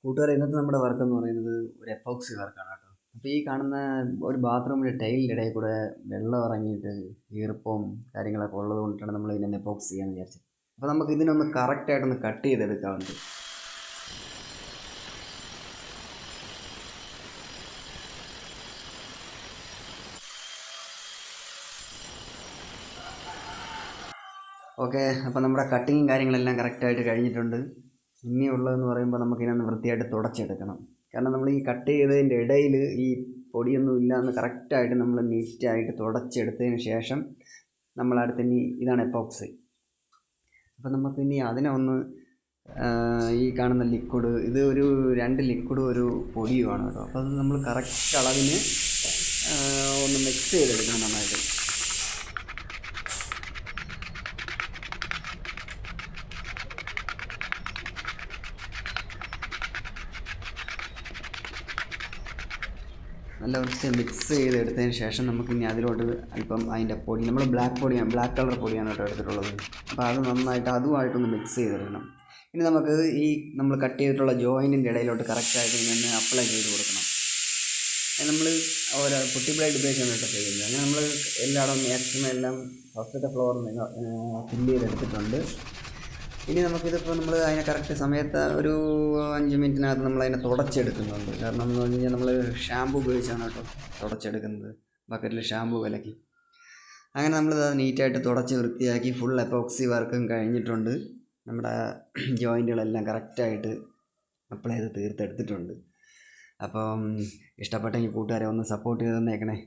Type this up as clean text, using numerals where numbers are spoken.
കൂട്ടുകാരെ, ഇന്നത്തെ നമ്മുടെ വർക്ക് എന്ന് പറയുന്നത് ഒരു എപ്പോക്സി വർക്കാണ് കേട്ടോ. അപ്പോൾ ഈ കാണുന്ന ഒരു ബാത്റൂമിൻ്റെ ടൈലിൻ്റെ ഇടയിൽ കൂടെ വെള്ളം ഇറങ്ങിയിട്ട് ഈർപ്പവും കാര്യങ്ങളൊക്കെ ഉള്ളത് കൊണ്ടിട്ടാണ് നമ്മൾ ഇതിനെ എപ്പോക്സി ചെയ്യാമെന്ന് വിചാരിച്ചത്. അപ്പോൾ നമുക്ക് ഇതിനൊന്ന് കറക്റ്റായിട്ടൊന്ന് കട്ട് ചെയ്തെടുക്കാറുണ്ട്. ഓക്കെ, അപ്പോൾ നമ്മുടെ കട്ടിങ്ങും കാര്യങ്ങളെല്ലാം കറക്റ്റായിട്ട് കഴിഞ്ഞിട്ടുണ്ട്. ഇനിയുള്ളതെന്ന് പറയുമ്പോൾ നമുക്കിതിനൊന്ന് വൃത്തിയായിട്ട് തുടച്ചെടുക്കണം. കാരണം നമ്മൾ ഈ കട്ട് ചെയ്തതിൻ്റെ ഇടയിൽ ഈ പൊടിയൊന്നും ഇല്ലാന്ന് കറക്റ്റായിട്ട് നമ്മൾ നീറ്റായിട്ട് തുടച്ചെടുത്തതിന് ശേഷം നമ്മളടുത്തിനി ഇതാണ് എപ്പോക്സി. അപ്പോൾ നമുക്കിനി അതിനെ ഒന്ന് ഈ കാണുന്ന ലിക്വിഡ്, ഇത് ഒരു 2 ലിക്വിഡും ഒരു പൊടിയുമാണ് കേട്ടോ. അപ്പോൾ അത് നമ്മൾ കറക്റ്റ് അളവിന് ഒന്ന് മിക്സ് ചെയ്തെടുക്കണം നന്നായിട്ട്. നല്ല വൃത്തി മിക്സ് ചെയ്തെടുത്തതിന് ശേഷം നമുക്കിനി അതിലോട്ട് അല്പം അതിൻ്റെ പൊടി, നമ്മൾ ബ്ലാക്ക് കളർ പൊടിയാണ് കേട്ടോ എടുത്തിട്ടുള്ളത്. അപ്പോൾ അത് നന്നായിട്ട് അതുമായിട്ടൊന്ന് മിക്സ് ചെയ്തെടുക്കണം. ഇനി നമുക്ക് ഈ നമ്മൾ കട്ട് ചെയ്തിട്ടുള്ള ജോയിൻറ്റിൻ്റെ ഇടയിലോട്ട് കറക്റ്റായിട്ട് ഇങ്ങനെ അപ്ലൈ ചെയ്ത് കൊടുക്കണം. നമ്മൾ ഓരോ പുട്ടി ബ്ലേഡ് ഉപയോഗിച്ചാണ് കേട്ടോ ചെയ്യുന്നത്. അങ്ങനെ നമ്മൾ എല്ലായിടവും മാക്സിമം എല്ലാം ഫസ്റ്റത്തെ ഫ്ലോറിൽ നിന്ന് ഫില്ല് ചെയ്തെടുത്തിട്ടുണ്ട്. ഇനി നമുക്കിതിപ്പോൾ നമ്മൾ അതിനെ കറക്റ്റ് സമയത്ത് ഒരു 5 മിനിറ്റിനകത്ത് നമ്മൾ അതിനെ തുടച്ചെടുക്കുന്നുണ്ട്. കാരണം എന്ന് പറഞ്ഞു കഴിഞ്ഞാൽ നമ്മൾ ഷാമ്പു ഉപയോഗിച്ചാണ് കേട്ടോ തുടച്ചെടുക്കുന്നത്, ബക്കറ്റിൽ ഷാമ്പു കലക്കി. അങ്ങനെ നമ്മളിത് നീറ്റായിട്ട് തുടച്ച് വൃത്തിയാക്കി ഫുൾ എപ്പോക്സി വർക്കും കഴിഞ്ഞിട്ടുണ്ട്. നമ്മുടെ ജോയിൻറ്റുകളെല്ലാം കറക്റ്റായിട്ട് അപ്ലൈ ചെയ്ത് തീർത്തെടുത്തിട്ടുണ്ട്. അപ്പം ഇഷ്ടപ്പെട്ടെങ്കിൽ കൂട്ടുകാരെ ഒന്ന് സപ്പോർട്ട് ചെയ്ത് തന്നേക്കണേ.